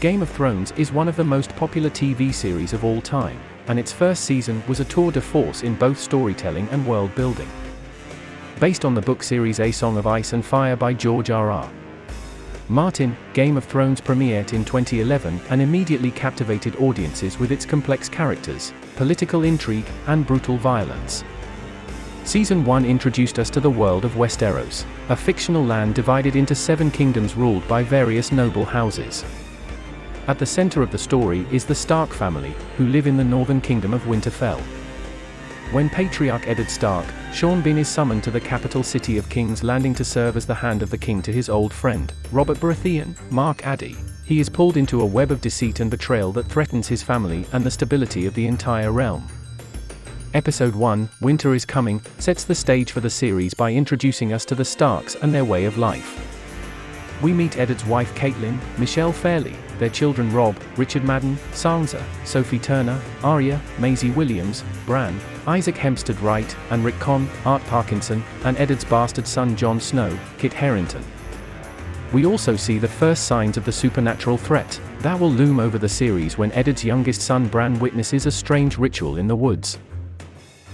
Game of Thrones is one of the most popular TV series of all time, and its first season was a tour de force in both storytelling and world building. Based on the book series A Song of Ice and Fire by George R.R. Martin, Game of Thrones premiered in 2011 and immediately captivated audiences with its complex characters, political intrigue, and brutal violence. Season 1 introduced us to the world of Westeros, a fictional land divided into 7 kingdoms ruled by various noble houses. At the center of the story is the Stark family, who live in the northern kingdom of Winterfell. When Patriarch Eddard Stark, Sean Bean is summoned to the capital city of King's Landing to serve as the hand of the king to his old friend, Robert Baratheon, Mark Addy, he is pulled into a web of deceit and betrayal that threatens his family and the stability of the entire realm. Episode 1, Winter is Coming, sets the stage for the series by introducing us to the Starks and their way of life. We meet Eddard's wife Catelyn, Michelle Fairley, their children Robb, Richard Madden, Sansa, Sophie Turner, Arya, Maisie Williams, Bran, Isaac Hempstead Wright, and Rick Conn, Art Parkinson, and Eddard's bastard son Jon Snow, Kit Harington. We also see the first signs of the supernatural threat that will loom over the series when Eddard's youngest son Bran witnesses a strange ritual in the woods.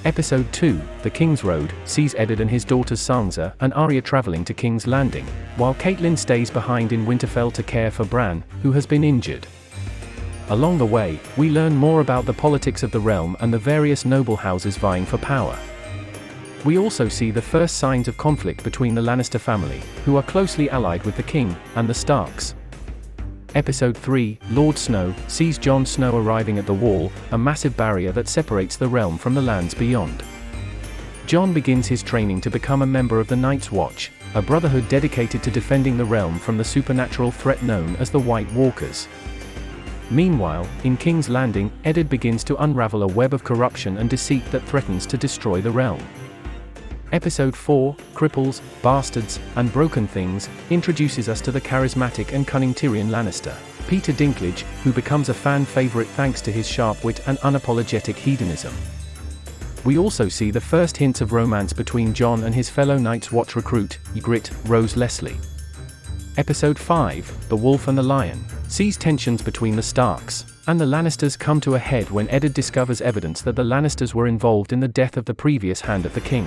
Episode 2, The King's Road, sees Eddard and his daughters Sansa and Arya traveling to King's Landing, while Catelyn stays behind in Winterfell to care for Bran, who has been injured. Along the way, we learn more about the politics of the realm and the various noble houses vying for power. We also see the first signs of conflict between the Lannister family, who are closely allied with the king, and the Starks. Episode 3, Lord Snow, sees Jon Snow arriving at the Wall, a massive barrier that separates the realm from the lands beyond. Jon begins his training to become a member of the Night's Watch, a brotherhood dedicated to defending the realm from the supernatural threat known as the White Walkers. Meanwhile, in King's Landing, Eddard begins to unravel a web of corruption and deceit that threatens to destroy the realm. Episode 4, Cripples, Bastards, and Broken Things, introduces us to the charismatic and cunning Tyrion Lannister, Peter Dinklage, who becomes a fan favorite thanks to his sharp wit and unapologetic hedonism. We also see the first hints of romance between Jon and his fellow Night's Watch recruit, Ygritte, Rose Leslie. Episode 5, The Wolf and the Lion, sees tensions between the Starks and the Lannisters come to a head when Eddard discovers evidence that the Lannisters were involved in the death of the previous Hand of the King.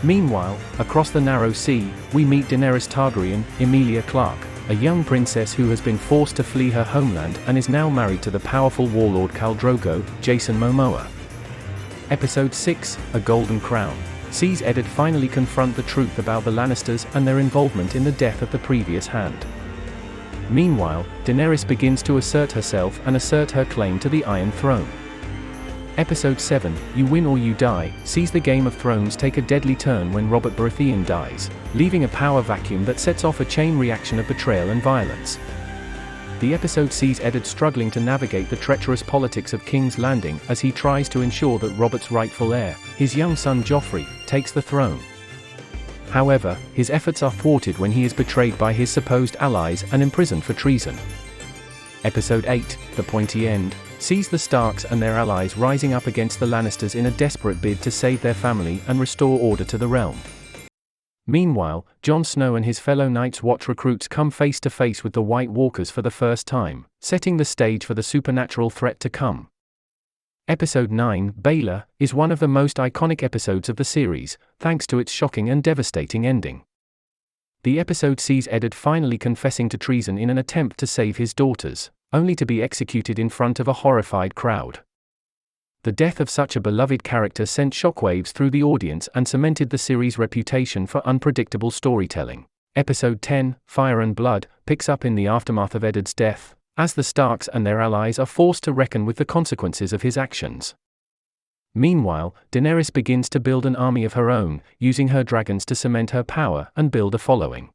Meanwhile, across the Narrow Sea, we meet Daenerys Targaryen, Emilia Clarke, a young princess who has been forced to flee her homeland and is now married to the powerful warlord Khal Drogo, Jason Momoa. Episode 6, A Golden Crown, sees Eddard finally confront the truth about the Lannisters and their involvement in the death of the previous Hand. Meanwhile, Daenerys begins to assert herself and assert her claim to the Iron Throne. Episode 7, You Win or You Die, sees the Game of Thrones take a deadly turn when Robert Baratheon dies, leaving a power vacuum that sets off a chain reaction of betrayal and violence. The episode sees Eddard struggling to navigate the treacherous politics of King's Landing as he tries to ensure that Robert's rightful heir, his young son Joffrey, takes the throne. However, his efforts are thwarted when he is betrayed by his supposed allies and imprisoned for treason. Episode 8, The Pointy End, sees the Starks and their allies rising up against the Lannisters in a desperate bid to save their family and restore order to the realm. Meanwhile, Jon Snow and his fellow Night's Watch recruits come face to face with the White Walkers for the first time, setting the stage for the supernatural threat to come. Episode 9, Baelor, is one of the most iconic episodes of the series, thanks to its shocking and devastating ending. The episode sees Eddard finally confessing to treason in an attempt to save his daughters, only to be executed in front of a horrified crowd. The death of such a beloved character sent shockwaves through the audience and cemented the series' reputation for unpredictable storytelling. Episode 10, Fire and Blood, picks up in the aftermath of Eddard's death, as the Starks and their allies are forced to reckon with the consequences of his actions. Meanwhile, Daenerys begins to build an army of her own, using her dragons to cement her power and build a following.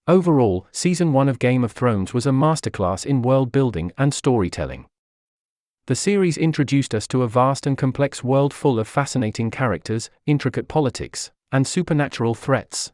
Overall, Season 1 of Game of Thrones was a masterclass in world building and storytelling. The series introduced us to a vast and complex world full of fascinating characters, intricate politics, and supernatural threats.